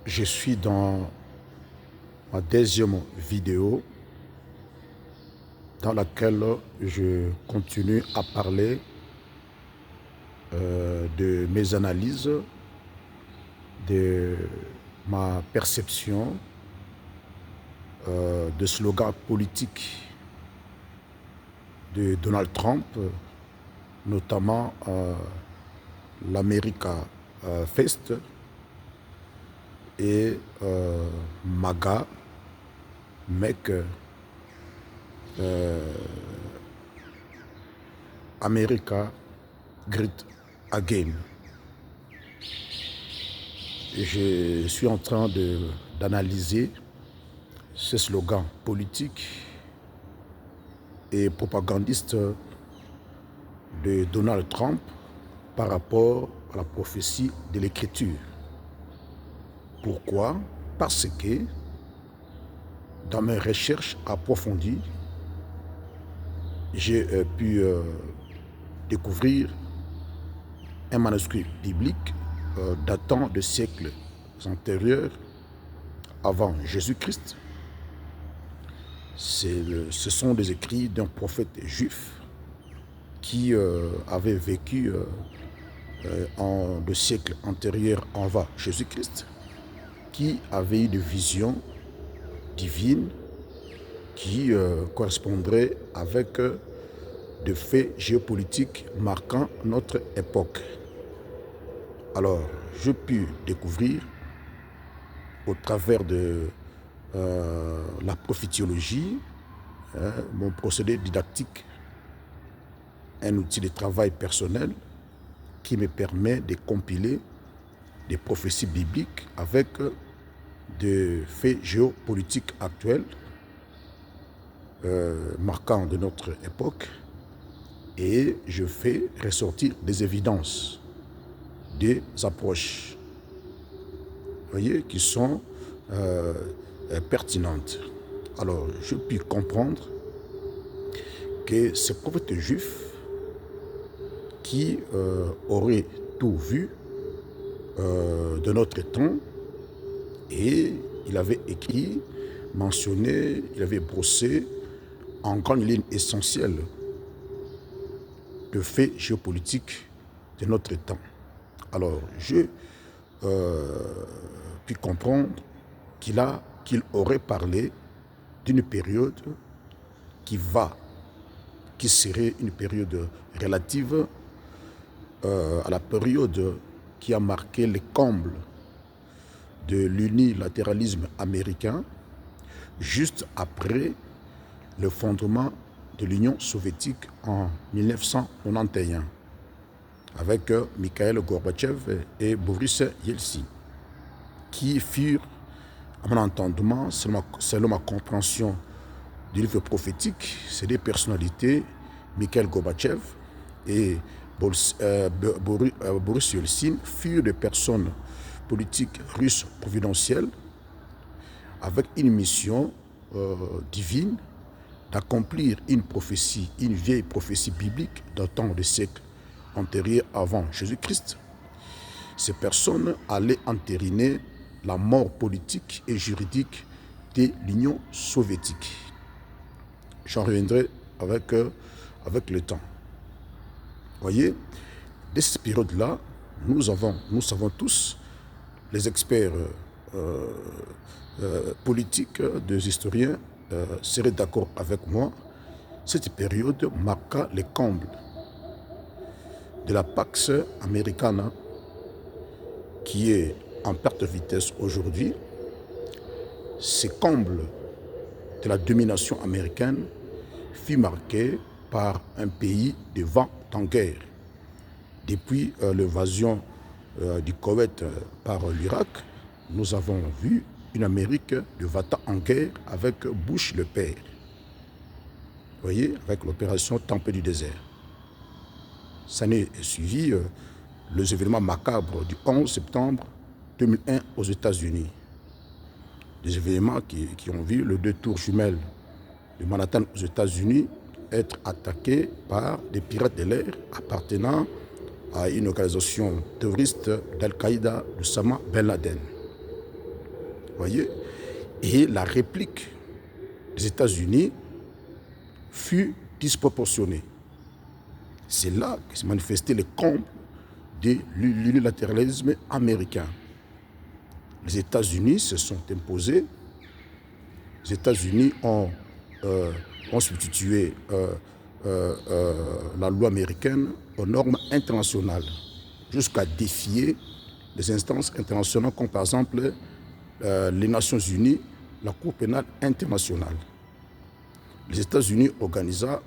Je suis dans ma deuxième vidéo dans laquelle je continue à parler de mes analyses, de ma perception de slogans politiques de Donald Trump, notamment l'America Fest et MAGA, Make America Great Again. Je suis en train d'analyser ces slogans politiques et propagandistes de Donald Trump par rapport à la prophétie de l'Écriture. Pourquoi? Parce que dans mes recherches approfondies, j'ai pu découvrir un manuscrit biblique datant de siècles antérieurs avant Jésus-Christ. Ce sont des écrits d'un prophète juif qui avait vécu en le siècle antérieur avant Jésus-Christ, qui avait eu des visions divines qui correspondraient avec des faits géopolitiques marquant notre époque. Alors, j'ai pu découvrir au travers de la prophétiologie, mon procédé didactique, un outil de travail personnel qui me permet de compiler des prophéties bibliques avec des faits géopolitiques actuels marquants de notre époque, et je fais ressortir des évidences, des approches, voyez, qui sont pertinentes. Alors, je puis comprendre que ces prophètes juifs qui auraient tout vu de notre temps, et il avait écrit, mentionné, il avait brossé en grande ligne essentielle de faits géopolitiques de notre temps. Alors, je puis comprendre qu'il aurait parlé d'une période qui serait une période relative à la période qui a marqué les combles de l'unilatéralisme américain, juste après le fondement de l'Union soviétique en 1991, avec Mikhail Gorbatchev et Boris Yeltsin, qui furent, à mon entendement, selon ma compréhension du livre prophétique, c'est des personnalités, Mikhail Gorbatchev et Boris Yeltsin, furent des personnes politiques russes providentielles avec une mission divine d'accomplir une prophétie, une vieille prophétie biblique datant des siècles antérieurs avant Jésus-Christ. Ces personnes allaient entériner la mort politique et juridique de l'Union soviétique. J'en reviendrai avec le temps. Voyez, dès cette période-là, nous savons tous, les experts politiques, des historiens, seraient d'accord avec moi, cette période marqua les combles de la Pax Americana, qui est en perte de vitesse aujourd'hui. Ces combles de la domination américaine fut marqué par un pays de vent en guerre. Depuis l'invasion du Koweït par l'Irak, nous avons vu une Amérique de va-t-en en guerre avec Bush le père. Vous voyez, avec l'opération Tempête du désert. Ça n'est suivi les événements macabres du 11 septembre 2001 aux États-Unis. Des événements qui ont vu le deux tours jumelles de Manhattan aux États-Unis être attaqués par des pirates de l'air appartenant à une organisation terroriste d'Al-Qaïda, d'Oussama Ben Laden. voyez, et la réplique des États-Unis fut disproportionnée. C'est là que s'est manifesté le comble de l'unilatéralisme américain. Les États-Unis se sont imposés, les États-Unis ont substitué la loi américaine aux normes internationales, jusqu'à défier les instances internationales comme par exemple les Nations Unies, la Cour pénale internationale. Les États-Unis organisèrent,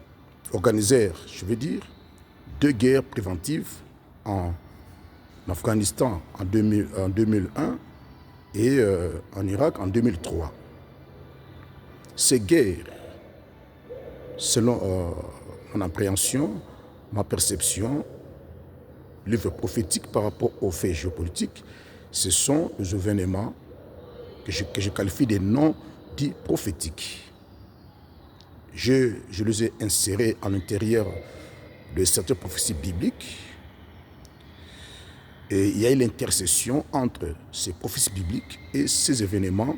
deux guerres préventives en Afghanistan en 2001 et en Irak en 2003. Ces guerres, selon mon appréhension, ma perception, livre prophétique par rapport aux faits géopolitiques, ce sont des événements que je qualifie de non dits prophétiques. Je les ai insérés à l'intérieur de certaines prophéties bibliques. Et il y a eu l'intercession entre ces prophéties bibliques et ces événements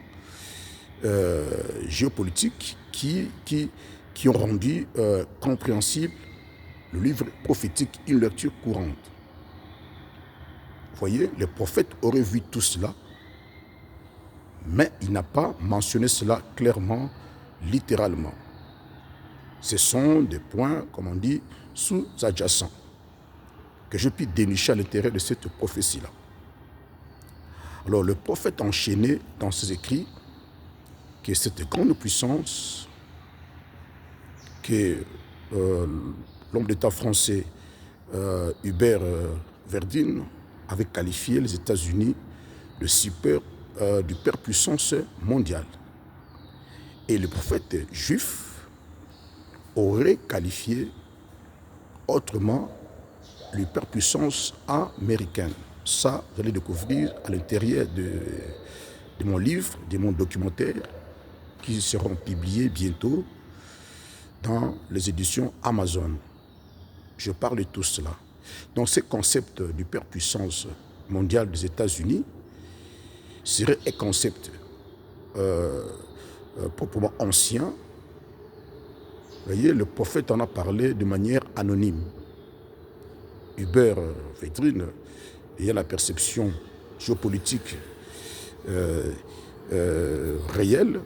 géopolitiques qui ont rendu compréhensible le livre prophétique, une lecture courante. Vous voyez, le prophète aurait vu tout cela, mais il n'a pas mentionné cela clairement, littéralement. Ce sont des points, comme on dit, sous-adjacents, que je puis dénicher à l'intérieur de cette prophétie-là. Alors le prophète enchaîné dans ses écrits que cette grande puissance que l'homme d'État français Hubert Verdine avait qualifié les États-Unis de superpuissance mondiale. Et le prophète juif aurait qualifié autrement l'hyperpuissance américaine. Ça, vous allez découvrir à l'intérieur de mon livre, de mon documentaire, qui seront publiés bientôt dans les éditions Amazon. Je parle de tout cela. Donc, ce concept d'hyperpuissance mondiale des États-Unis serait un concept proprement ancien. Vous voyez, le prophète en a parlé de manière anonyme. Hubert Védrine, ayant la perception géopolitique réelle,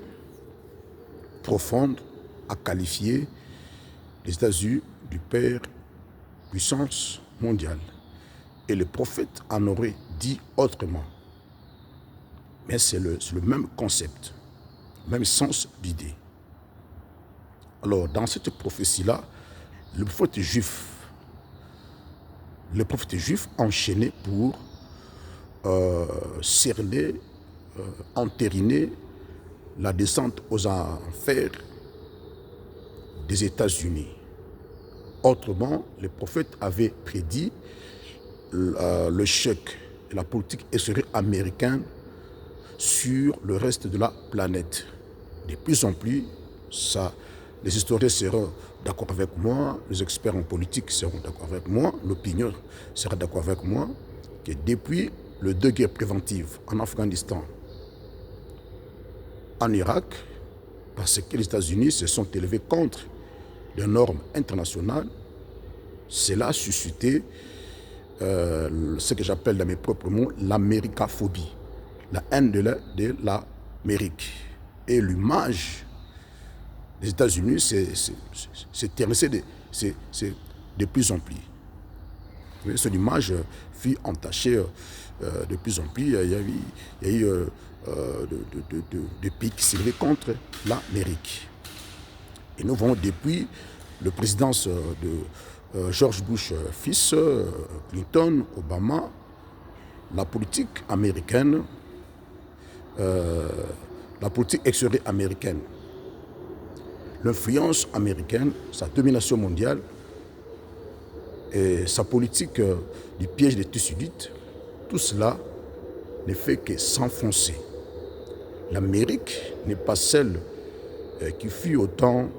profonde, a qualifié les États-Unis d'hyperpuissance mondiale. Et le prophète en aurait dit autrement. Mais c'est le même concept, même sens d'idée. Alors, dans cette prophétie-là, le prophète juif enchaîné pour cerner, entériner la descente aux enfers des États-Unis. Autrement, le prophète avait prédit le choc de la politique extérieure américaine sur le reste de la planète. De plus en plus, les historiens seront d'accord avec moi, les experts en politique seront d'accord avec moi, l'opinion sera d'accord avec moi, que depuis les deux guerres préventives en Afghanistan, en Irak, parce que les États-Unis se sont élevés contre les normes internationales, cela a suscité ce que j'appelle dans mes propres mots l'américaphobie, la haine de l'Amérique. Et l'image des États-Unis s'est terrassée de plus en plus. Cette image fut entachée de plus en plus. Il y a eu des pays qui s'élevaient contre l'Amérique. Et nous voyons depuis la présidence de George Bush fils, Clinton, Obama, la politique américaine, la politique extérieure américaine, l'influence américaine, sa domination mondiale et sa politique du piège des Thucydides, tout cela ne fait que s'enfoncer. L'Amérique n'est pas celle qui fut au temps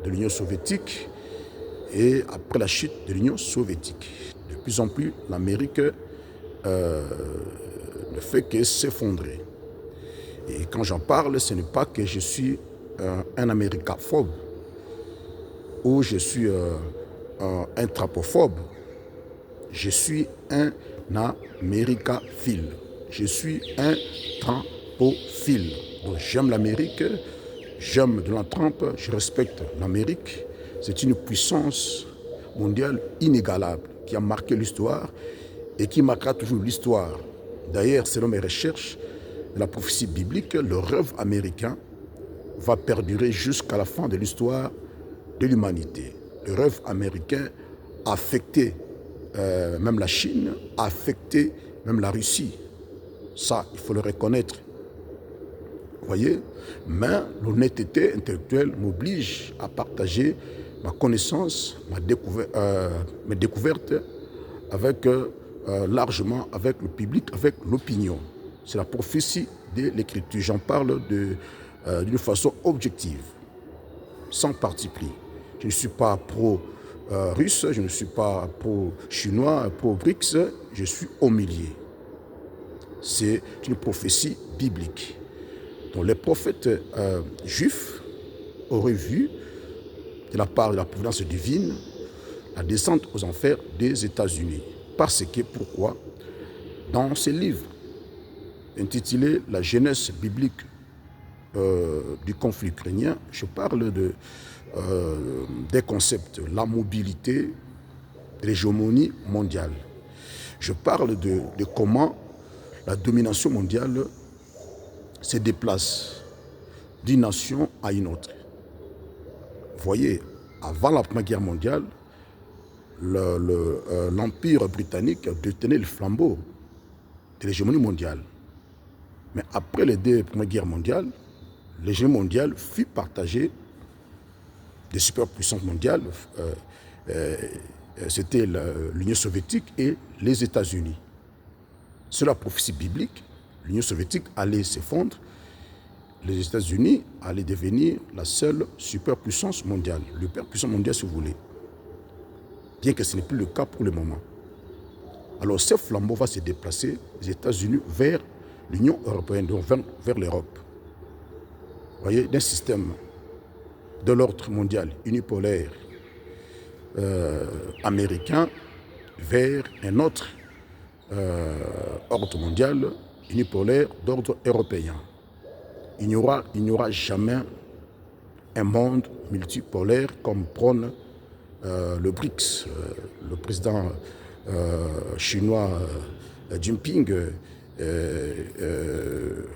de l'Union soviétique et après la chute de l'Union soviétique. De plus en plus, l'Amérique ne fait que s'effondrer. Et quand j'en parle, ce n'est pas que je suis un américaphobe ou je suis un trapophobe. Je suis un américaphile. Je suis un trumpophile. Donc j'aime l'Amérique, j'aime Donald Trump, je respecte l'Amérique. C'est une puissance mondiale inégalable qui a marqué l'histoire et qui marquera toujours l'histoire. D'ailleurs, selon mes recherches, la prophétie biblique, le rêve américain va perdurer jusqu'à la fin de l'histoire de l'humanité. Le rêve américain a affecté même la Chine, a affecté même la Russie. Ça, il faut le reconnaître. Vous voyez? Mais l'honnêteté intellectuelle m'oblige à partager ma connaissance, mes découvertes avec, largement avec le public, avec l'opinion. C'est la prophétie de l'Écriture. J'en parle d'une façon objective, sans parti pris. Je ne suis pas pro-russe, je ne suis pas pro-chinois, pro-BRICS, je suis au milieu. C'est une prophétie biblique. Donc les prophètes juifs auraient vu, de la part de la providence divine, la descente aux enfers des États-Unis. Parce que, pourquoi? Dans ces livres intitulés « La jeunesse biblique du conflit ukrainien », je parle des concepts, la mobilité, l'hégémonie mondiale. Je parle de comment la domination mondiale se déplace d'une nation à une autre. Vous voyez, avant la Première Guerre mondiale, l'Empire britannique détenait le flambeau de l'hégémonie mondiale. Mais après les deux Premières Guerres mondiales, l'hégémonie mondiale fut partagée des superpuissances mondiales. C'était l'Union soviétique et les États-Unis. C'est la prophétie biblique. L'Union soviétique allait s'effondrer. Les États-Unis allaient devenir la seule superpuissance mondiale, l'hyperpuissance mondiale si vous voulez. Bien que ce n'est plus le cas pour le moment. Alors ce flambeau va se déplacer des États-Unis vers l'Union européenne, donc vers l'Europe. Vous voyez, d'un système de l'ordre mondial unipolaire américain vers un autre ordre mondial unipolaire d'ordre européen. Il n'y aura jamais un monde multipolaire comme prône le BRICS. Le président chinois Jinping, le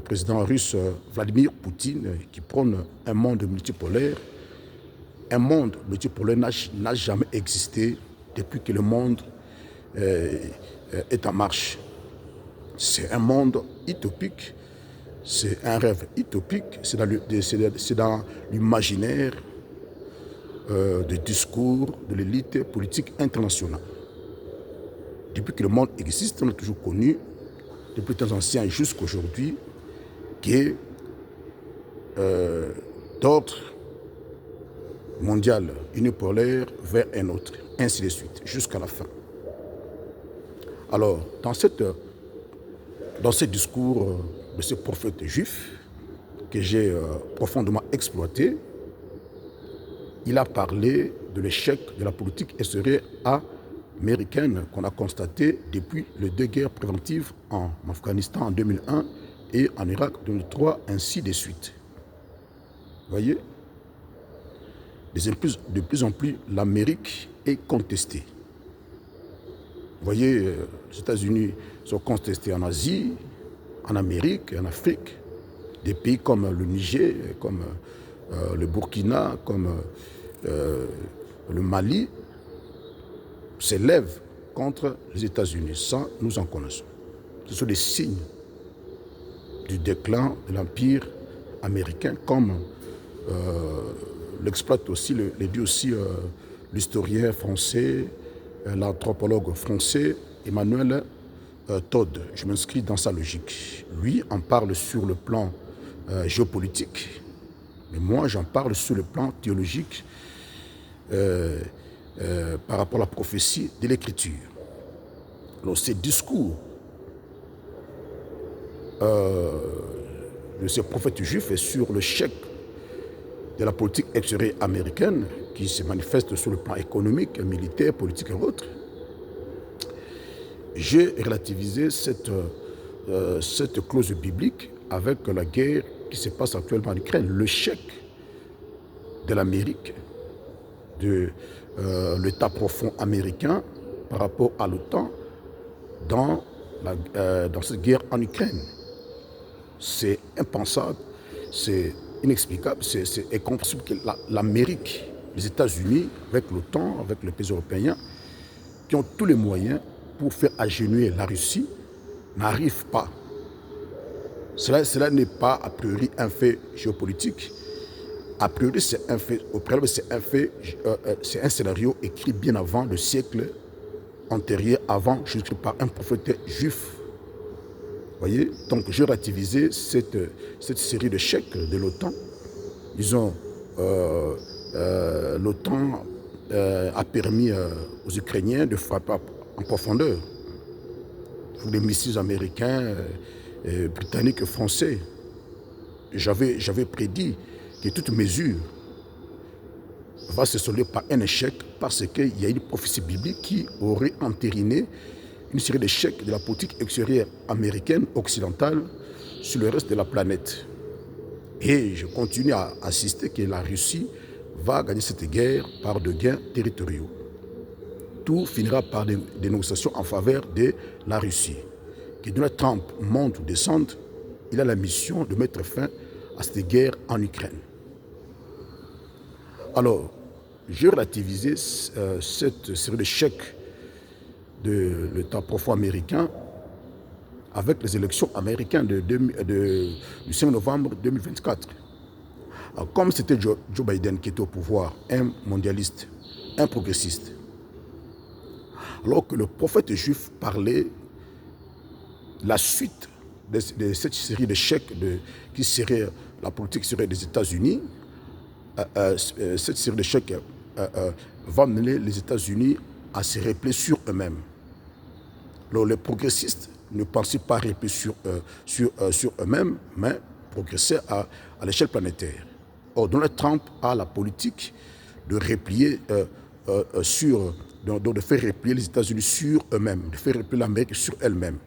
président russe Vladimir Poutine, qui prône un monde multipolaire. Un monde multipolaire n'a jamais existé depuis que le monde est en marche. C'est un monde utopique, c'est un rêve utopique, c'est dans l'imaginaire des discours de l'élite politique internationale. Depuis que le monde existe, on a toujours connu, depuis temps anciens jusqu'à aujourd'hui, que d'ordre mondial unipolaire vers un autre, ainsi de suite, jusqu'à la fin. Alors, dans ce discours de ce prophète juif que j'ai profondément exploité, il a parlé de l'échec de la politique extérieure américaine qu'on a constaté depuis les deux guerres préventives en Afghanistan en 2001 et en Irak en 2003, ainsi de suite. Vous voyez, de plus en plus, l'Amérique est contestée. Vous voyez, les États-Unis sont contestés en Asie, en Amérique, en Afrique. Des pays comme le Niger, comme le Burkina, comme le Mali s'élèvent contre les États-Unis. Ça, nous en connaissons. Ce sont des signes du déclin de l'Empire américain, comme l'exploite aussi, le dit aussi l'historien français, l'anthropologue français Emmanuel Todd. Je m'inscris dans sa logique. Lui en parle sur le plan géopolitique, mais moi j'en parle sur le plan théologique par rapport à la prophétie de l'Écriture. Alors ces discours de ces prophètes juifs et sur l'échec de la politique extérieure américaine qui se manifeste sur le plan économique, militaire, politique et autres, j'ai relativisé cette clause biblique avec la guerre qui se passe actuellement en Ukraine, l'échec de l'Amérique, de l'État profond américain par rapport à l'OTAN dans cette guerre en Ukraine. C'est impensable, c'est inexplicable, c'est incompréhensible que l'Amérique, les États-Unis, avec l'OTAN, avec les pays européens, qui ont tous les moyens pour faire agenouiller la Russie, n'arrivent pas. Cela n'est pas a priori un fait géopolitique. A priori, c'est un fait, au préalable, c'est un scénario écrit bien avant le siècle antérieur, avant Jésus-Christ, par un prophète juif. Voyez, donc j'ai relativisé cette série d'échecs de l'OTAN. Disons, l'OTAN a permis aux Ukrainiens de frapper en profondeur. Les missiles américains, britanniques et français. J'avais prédit que toute mesure va se solder par un échec parce qu'il y a une prophétie biblique qui aurait entériné une série d'échecs de la politique extérieure américaine, occidentale, sur le reste de la planète. Et je continue à assister que la Russie va gagner cette guerre par des gains territoriaux. Tout finira par des négociations en faveur de la Russie. Que Donald Trump monte ou descende, il a la mission de mettre fin à cette guerre en Ukraine. Alors, j'ai relativisé cette série d'échecs de l'État profond américain avec les élections américaines du 5 novembre 2024. Alors, comme c'était Joe Biden qui était au pouvoir, un mondialiste, un progressiste, alors que le prophète juif parlait la suite de cette série d'échecs qui serait la politique serait des États-Unis, cette série d'échecs va mener les États-Unis à se replier sur eux-mêmes. Alors les progressistes ne pensaient pas replier sur eux-mêmes, mais progresser à l'échelle planétaire. Or, Donald Trump a la politique de replier de faire replier les États-Unis sur eux-mêmes, de faire replier l'Amérique sur elle-même.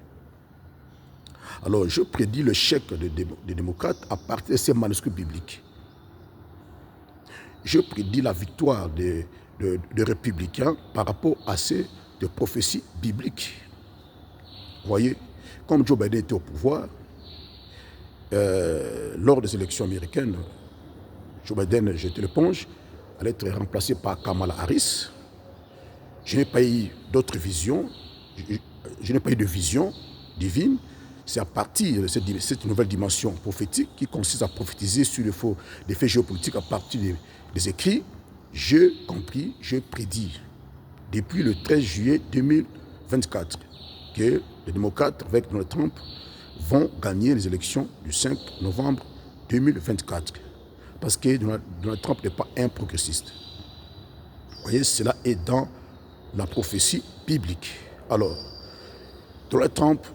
Alors, je prédis l'échec des démocrates à partir de ces manuscrits bibliques. Je prédis la victoire des républicains par rapport à ces prophéties bibliques. Vous voyez, comme Joe Biden était au pouvoir, lors des élections américaines, Joe Biden jetait l'éponge, allait être remplacé par Kamala Harris. Je n'ai pas eu d'autre vision, je n'ai pas eu de vision divine. C'est à partir de cette nouvelle dimension prophétique qui consiste à prophétiser sur les faits géopolitiques à partir des écrits. J'ai compris, je prédis depuis le 13 juillet 2024 que les démocrates avec Donald Trump vont gagner les élections du 5 novembre 2024. Parce que Donald Trump n'est pas un progressiste. Vous voyez, cela est dans la prophétie biblique. Alors, Donald Trump,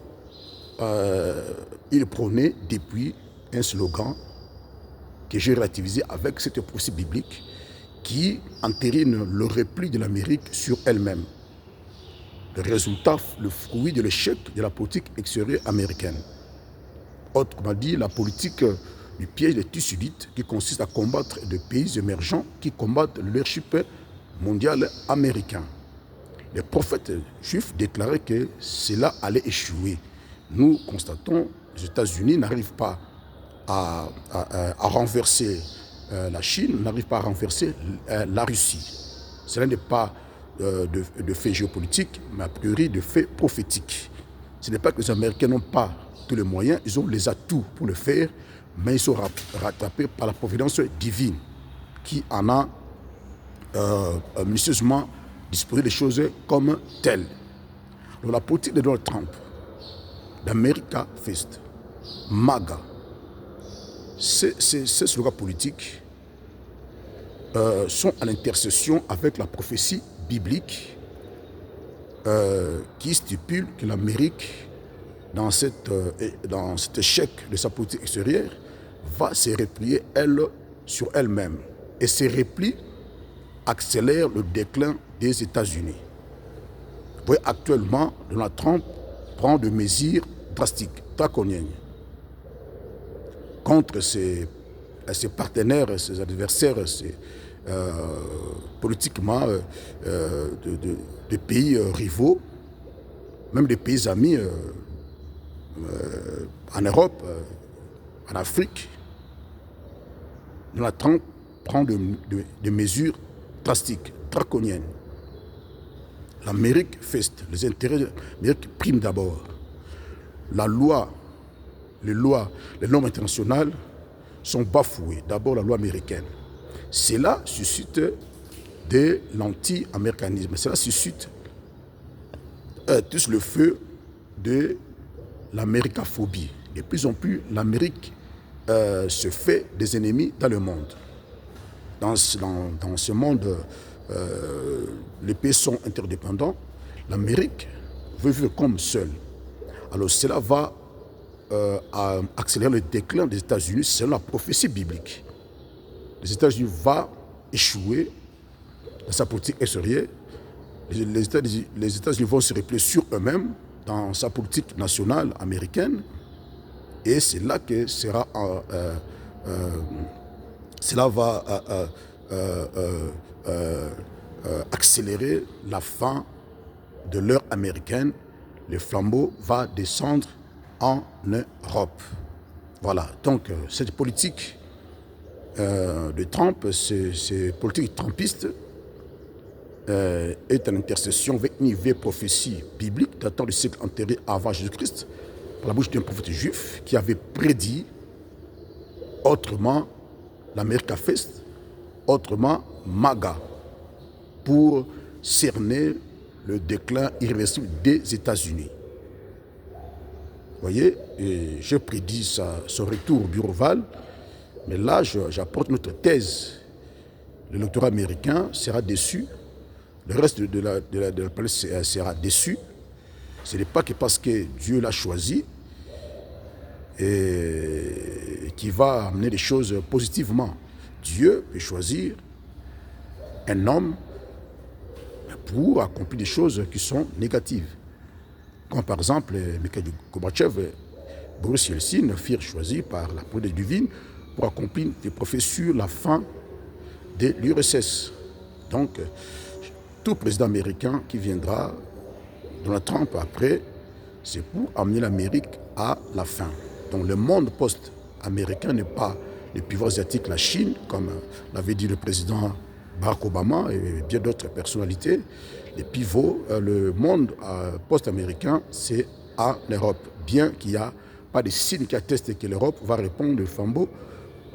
il prônait depuis un slogan que j'ai relativisé avec cette prophétie biblique qui entérine le repli de l'Amérique sur elle-même. Le résultat, le fruit de l'échec de la politique extérieure américaine. Autrement dit, la politique du piège des Thucydides qui consiste à combattre des pays émergents qui combattent le leadership mondial américain. Les prophètes juifs déclaraient que cela allait échouer. Nous constatons que les États-Unis n'arrivent pas à renverser la Chine, n'arrivent pas à renverser la Russie. Cela n'est pas de fait géopolitique, mais a priori de fait prophétique. Ce n'est pas que les Américains n'ont pas tous les moyens, ils ont les atouts pour le faire, mais ils sont rattrapés par la providence divine qui en a minutieusement disposé des choses comme telles. Donc la politique de Donald Trump, d'America First, MAGA, ces slogans politiques sont en intercession avec la prophétie biblique qui stipule que l'Amérique, dans cet échec de sa politique extérieure, va se replier elle sur elle-même. Et ces replis accélèrent le déclin des États-Unis. Vous voyez, actuellement, Donald Trump prend des mesures drastiques, draconiennes, contre ses partenaires, ses adversaires, politiquement, de pays rivaux, même des pays amis en Europe, en Afrique. Donald Trump prend des mesures drastiques, draconiennes. L'Amérique feste, les intérêts de l'Amérique priment d'abord. La loi, les normes internationales sont bafouées. D'abord la loi américaine. Cela suscite de l'anti-américanisme. Cela suscite tous le feu de l'américaphobie. De plus en plus, l'Amérique se fait des ennemis dans le monde. Dans ce monde, les pays sont interdépendants. L'Amérique veut vivre comme seule. Alors cela va accélérer le déclin des États-Unis selon la prophétie biblique. Les États-Unis vont échouer dans sa politique extérieure. Les États-Unis vont se replier sur eux-mêmes dans sa politique nationale américaine. Et c'est là que cela va accélérer la fin de l'ère américaine. Le flambeau va descendre en Europe. Voilà, donc cette politique de Trump, cette politique trumpiste est en intercession avec une vieille prophétie biblique datant du siècle antérieur avant Jésus-Christ, par la bouche d'un prophète juif qui avait prédit autrement l'America Fest, autrement MAGA, pour cerner le déclin irréversible des États-Unis. Vous voyez, je prédis son retour au bureau Oval, mais là, j'apporte notre thèse. L'électorat américain sera déçu, le reste de la planète sera déçu. Ce n'est pas que parce que Dieu l'a choisi et qui va amener les choses positivement. Dieu peut choisir un homme pour accomplir des choses qui sont négatives. Comme par exemple, Mikhail Gorbatchev, Boris Yeltsin furent choisis par la providence divine pour accomplir des prophéties sur la fin de l'URSS. Donc, tout président américain qui viendra, Donald Trump après, c'est pour amener l'Amérique à la fin. Donc le monde post-américain n'est pas le pivot asiatique, la Chine, comme l'avait dit le président Barack Obama et bien d'autres personnalités. Les pivots, le monde post-américain, c'est en Europe. Bien qu'il n'y a pas de signes qui attestent que l'Europe va répondre au flambeau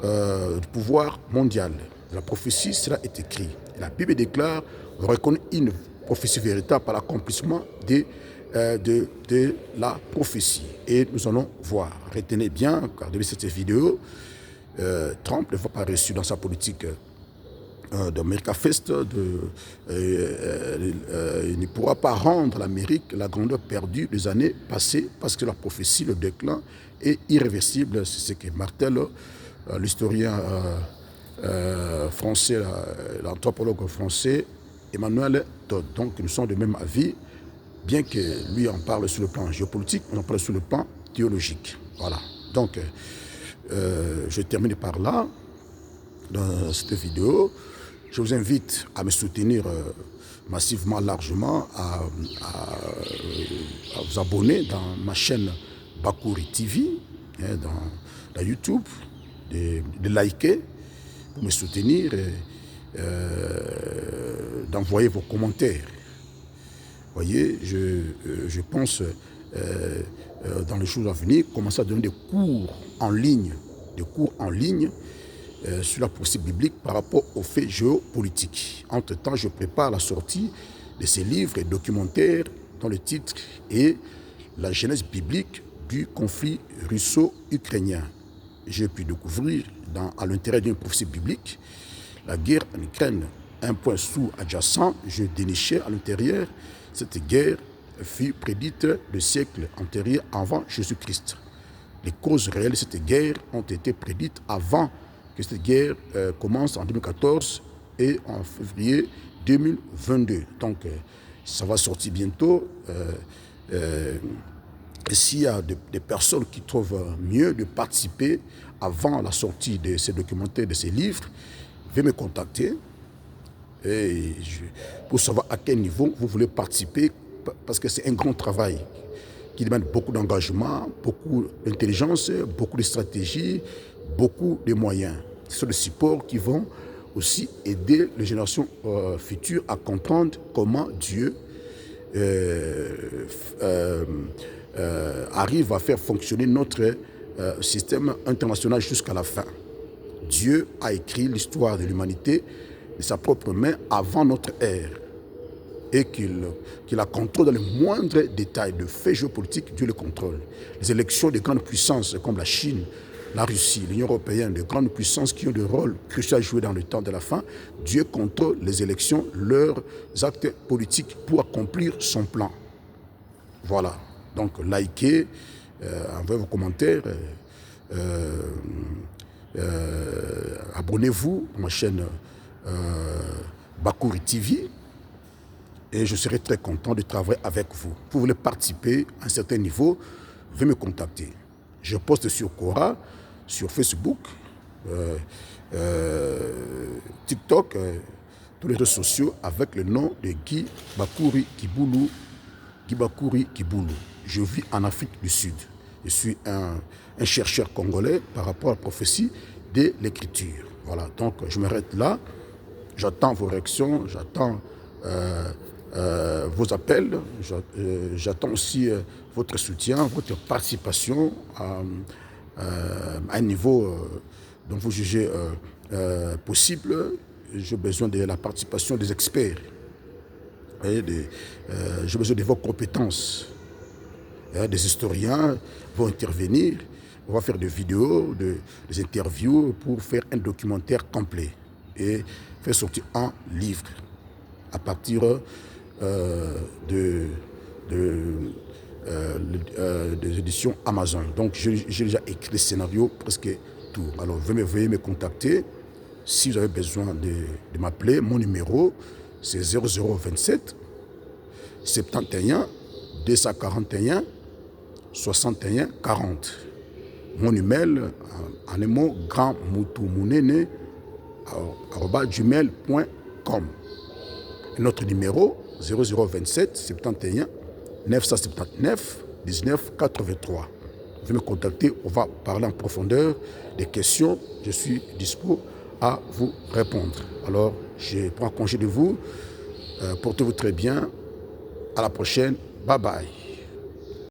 du pouvoir mondial. La prophétie, cela est écrit. La Bible déclare, on reconnaît une prophétie véritable par l'accomplissement de la prophétie. Et nous allons voir. Retenez bien, regardez cette vidéo. Trump ne va pas reçu dans sa politique d'America Fest. Il ne pourra pas rendre l'Amérique la grandeur perdue des années passées parce que la prophétie, le déclin est irréversible. C'est ce que martèle l'historien français, l'anthropologue français Emmanuel Todd. Donc nous sommes de même avis, bien que lui en parle sur le plan géopolitique, on en parle sur le plan théologique. Voilà. Donc je termine par là dans cette vidéo. Je vous invite à me soutenir massivement, largement, à vous abonner dans ma chaîne Bakouri TV, dans YouTube, de liker, pour me soutenir, d'envoyer vos commentaires. Vous voyez, je pense, dans les jours à venir, commencer à donner des cours en ligne, sur la prophétie biblique par rapport aux faits géopolitiques. Entre-temps, je prépare la sortie de ces livres et documentaires dont le titre est « La genèse biblique du conflit russo-ukrainien ». J'ai pu découvrir à l'intérieur d'une prophétie biblique la guerre en Ukraine, un point sous-adjacent. Je dénichais à l'intérieur. Cette guerre fut prédite le siècle antérieur avant Jésus-Christ. les causes réelles de cette guerre ont été prédites avant que cette guerre commence en 2014 et en février 2022. Donc, ça va sortir bientôt. S'il y a des personnes qui trouvent mieux de participer avant la sortie de ces documentaires, de ces livres, veuillez me contacter pour savoir à quel niveau vous voulez participer, parce que c'est un grand travail qui demande beaucoup d'engagement, beaucoup d'intelligence, beaucoup de stratégie, beaucoup de moyens. Ce sont des supports qui vont aussi aider les générations futures à comprendre comment Dieu arrive à faire fonctionner notre système international jusqu'à la fin. Dieu a écrit l'histoire de l'humanité de sa propre main avant notre ère et qu'il la contrôle dans les moindres détails. De faits géopolitiques, Dieu le contrôle. Les élections de grandes puissances comme la Chine, la Russie, l'Union européenne, de grandes puissances qui ont des rôles cruciaux à jouer dans le temps de la fin, Dieu contrôle les élections, leurs actes politiques pour accomplir son plan. Voilà. Donc, likez, envoyez vos commentaires, abonnez-vous à ma chaîne Bakouri TV et je serai très content de travailler avec vous. Vous voulez participer à un certain niveau, veuillez me contacter. Je poste sur Quora, sur Facebook, TikTok, tous les réseaux sociaux avec le nom de Guy Bakouri Kiboulou. Guy Bakouri Kiboulou. Je vis en Afrique du Sud. Je suis un chercheur congolais par rapport à la prophétie de l'écriture. Voilà, donc je m'arrête là. J'attends vos réactions, j'attends vos appels, j'attends aussi votre soutien, votre participation à un niveau dont vous jugez possible. J'ai besoin de la participation des experts. J'ai besoin de vos compétences. Des historiens vont intervenir, on va faire des vidéos, des interviews pour faire un documentaire complet et faire sortir un livre à partir des éditions Amazon. Donc j'ai déjà écrit le scénario, presque tout. Alors veuillez me contacter si vous avez besoin de m'appeler. Mon numéro c'est 0027 71 241 61 40. Mon email, en un mot, grandmoutoumounéné@gmail.com. Notre numéro, 0027 71 979 19 83. Vous me contacter, on va parler en profondeur des questions. Je suis dispo à vous répondre. Alors, je prends congé de vous. Portez-vous très bien. À la prochaine. Bye bye.